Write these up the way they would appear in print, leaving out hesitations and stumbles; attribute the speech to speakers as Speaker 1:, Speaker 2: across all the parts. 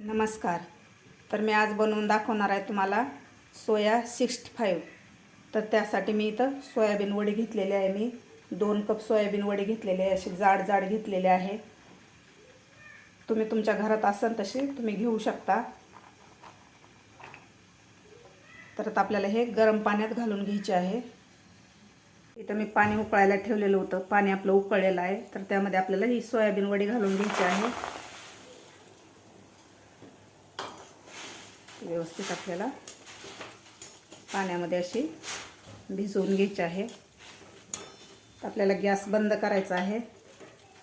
Speaker 1: नमस्कार. तर मी आज बनवून दाखवणार आहे तुम्हाला सोया 65. तर त्यासाठी मी इथं सोयाबीन वडी घेतलेली आहे. मी 2 कप सोयाबीन वडी घेतलेली आहे. अशी जाड जाड घेतलेली आहे. तुम्ही तुमच्या घरात असेल तशी तुम्ही घेऊ शकता. तर आता आपल्याला हे गरम पाण्यात घालून घ्यायचे आहे. इथं मी पाणी उकळायला ठेवलेलं होतं. पाणी आपलं उकळलेलं आहे. तर त्यामध्ये आपल्याला ही सोयाबीन वडी घालून घ्यायची आहे. व्यवस्थित आपल्याला पाण्यामध्ये अशी भिजवून घ्यायची आहे. आपल्याला गॅस बंद करायचा आहे.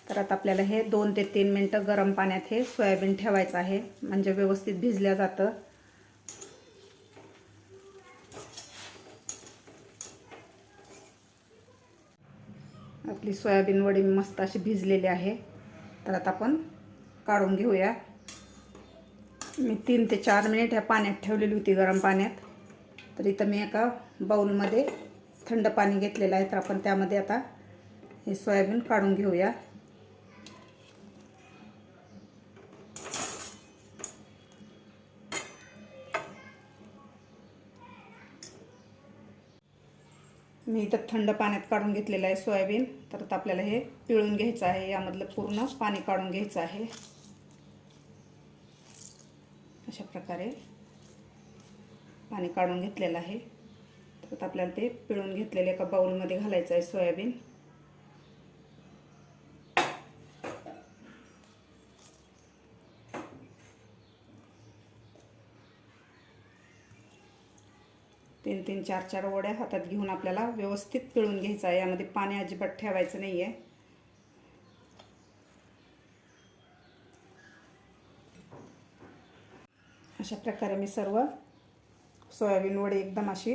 Speaker 1: तर आता आपल्याला हे 2 ते 3 मिनिटं गरम पाण्यात हे सोयाबीन ठेवायचं आहे, म्हणजे व्यवस्थित भिजल्या जातं. आपली सोयाबीन वडी मस्त अशी भिजलेली आहे. तर आता आपण काढून घेऊया. मी 3 ते 4 मिनिट ह्या पाण्यात ठेवलेली होती, गरम पाण्यात. तर इथं मी एका बाउलमध्ये थंड पाणी घेतलेलं आहे. तर आपण त्यामध्ये आता हे सोयाबीन काढून घेऊया. मी इथं थंड पाण्यात काढून घेतलेलं आहे सोयाबीन. तर आता आपल्याला हे पिळून घ्यायचं आहे. यामधलं पूर्ण पाणी काढून घ्यायचं आहे. अशा प्रकारे पाणी काढून घेतलेलं आहे. तर आता आपल्याला ते पिळून घेतलेले एका बाउलमध्ये घालायचं आहे सोयाबीन. तीन 4 वड्या हातात घेऊन आपल्याला व्यवस्थित पिळून घ्यायचं आहे. यामध्ये पाणी अजिबात ठेवायचं नाही आहे. अशा प्रकारे मी सर्व सोयाबीन वडी एकदम अशी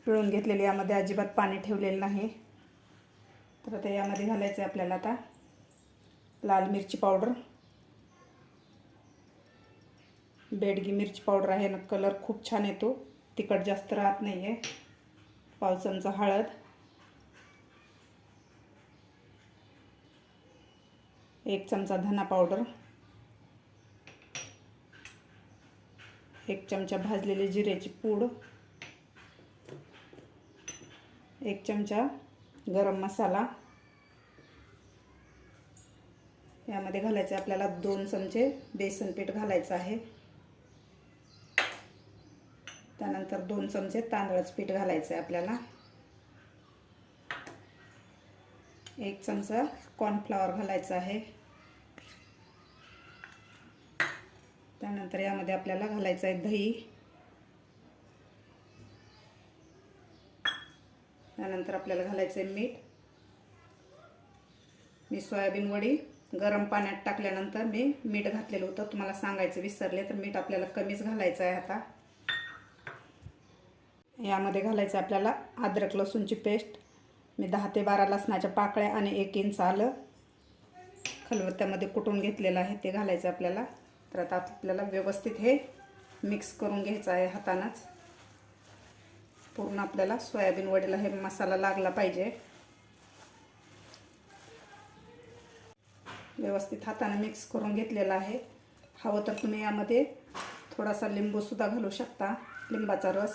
Speaker 1: पिळून घेतलेली, यामध्ये अजिबात पाणी ठेवलेलं नाही. तर आता यामध्ये घालायचं आहे आपल्याला आता लाल मिरची पावडर, बेडगी मिरची पावडर आहे ना, कलर खूप छान येतो, तिखट जास्त राहत नाही आहे. पाव चमचा हळद, एक चमचा धना पावडर, 1 चमचा भाजलेली जिऱ्याची पूड, 1 चमचा गरम मसाला. यामध्ये घालायचे आपल्याला 2 चमचे बेसन पीठ घालायचं आहे. त्यानंतर 2 चमचे तांदळाचं पीठ घालायचं आहे आपल्याला. 1 चमचा कॉर्नफ्लॉवर घालायचं आहे. त्यानंतर यामध्ये आपल्याला घालायचं आहे दही. त्यानंतर आपल्याला घालायचं आहे मीठ. मी सोयाबीन वडी गरम पाण्यात टाकल्यानंतर मी मीठ घातलेलं होतं, तुम्हाला सांगायचं विसरले. तर मीठ आपल्याला कमीच घालायचं आहे. आता यामध्ये घालायचं आपल्याला अद्रक लसूणची पेस्ट. मी 10 ते 12 लसणाच्या पाकळ्या आणि 1 इंच आलं खलबत्त्यामध्ये कुटून घेतलेलं आहे, ते घालायचं आपल्याला. तर आता आपल्याला व्यवस्थित हे मिक्स करून घ्यायचं आहे हातानंच. पूर्ण आपल्याला सोयाबीन वडीला हे मसाला लागला पाहिजे. व्यवस्थित हाताने मिक्स करून घेतलेला आहे. हवं तर तुम्ही यामध्ये थोडासा लिंबूसुद्धा घालू शकता, लिंबाचा रस.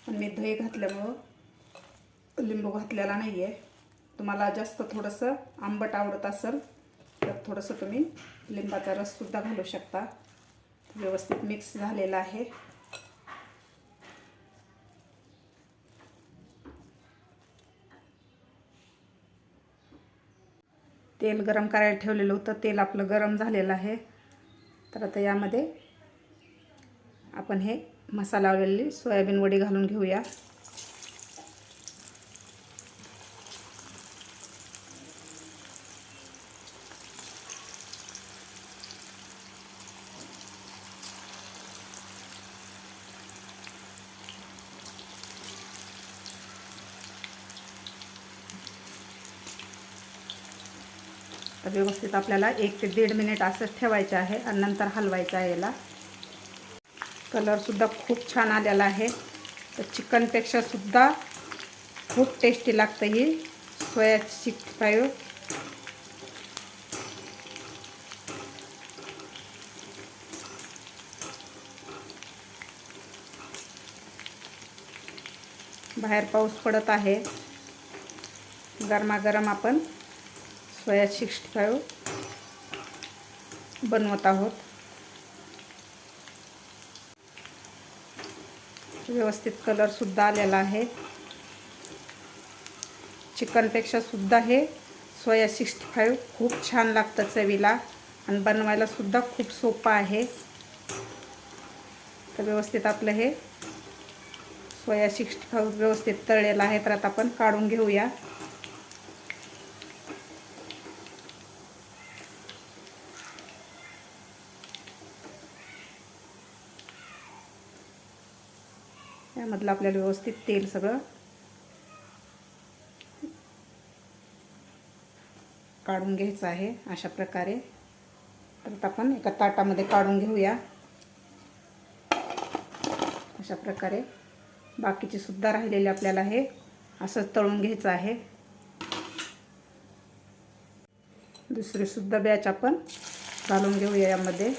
Speaker 1: पण मी दही घातल्यामुळं लिंबू घातलेला नाही आहे. तुम्हाला जास्त थोडंसं आंबट आवडत असेल तर थोडंसं तुम्ही लिंबाचा रससुद्धा घालू शकता. व्यवस्थित मिक्स झालेला आहे. तेल गरम करायला ठेवलेलं होतं, तेल आपलं गरम झालेलं आहे. तर आता यामध्ये आपण हे मसाला लावलेली सोयाबीन वडी घालून घेऊया. तर व्यवस्थित आपल्याला 1 ते 1.5 मिनिट असंच ठेवायचं आहे आणि नंतर हलवायचं आहे. याला कलरसुद्धा खूप छान आलेला आहे. तर चिकनपेक्षा सुद्धा खूप टेस्टी लागतं ही सोया 65. बाहेर पाऊस पडत आहे. गरमागरम आपण सोया 65 बनवत आहोत. व्यवस्थित कलर सुद्धा आलेला आहे. चिकनपेक्षा सुद्धा हे सोया 65 खूप छान लागतं चवीला आणि बनवायला सुद्धा खूप सोपं आहे. तर व्यवस्थित आपलं हे सोया 65 व्यवस्थित तळलेलं आहे. तर आता आपण काढून घेऊया. यामधलं आपल्याला व्यवस्थित तेल सगळं काढून घ्यायचं आहे अशा प्रकारे. तर आपण एका ताटामध्ये काढून घेऊया. अशा प्रकारे बाकीचे सुद्धा राहिलेले आपल्याला हे असंच तळून घ्यायचं आहे. दुसरी सुद्धा बॅच आपण घालून घेऊया यामध्ये.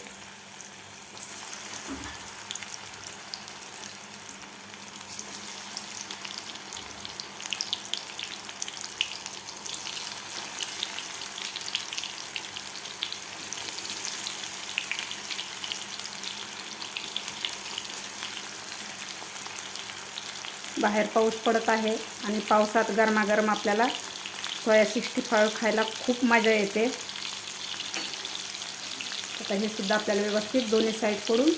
Speaker 1: बाहेर पाऊस पडत आहे आणि पावसात गरमागरम आपल्याला सोया 65 खायला खूप मजा येते. आता हे सुद्धा आपल्याला व्यवस्थित दोन्ही साईडकडून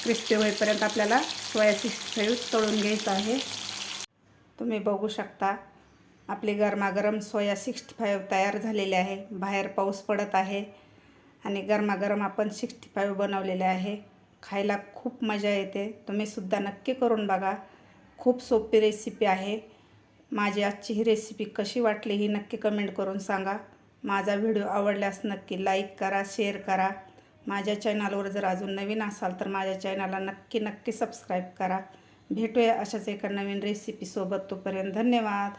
Speaker 1: क्रिस्पी होईपर्यंत आपल्याला सोया 65 तळून घ्यायचं आहे. तुम्ही बघू शकता आपली गरमागरम सोया 65 तयार झालेली आहे. बाहेर पाऊस पडत आहे आणि गरमागरम आपण 65 बनवलेले आहे. खायला खूप मजा येते. तुम्ही सुद्धा नक्की करून बघा. खूप सोपी रेसिपी आहे. माझी आजची ही रेसिपी कशी वाटली ही नक्की कमेंट करून सांगा. माझा व्हिडिओ आवडल्यास नक्की लाईक करा, शेअर करा. माझ्या चॅनलवर जर अजून नवीन असाल तर माझ्या चॅनलला नक्की सबस्क्राईब करा. भेटूया अशाच एका नवीन रेसिपीसोबत. तोपर्यंत धन्यवाद.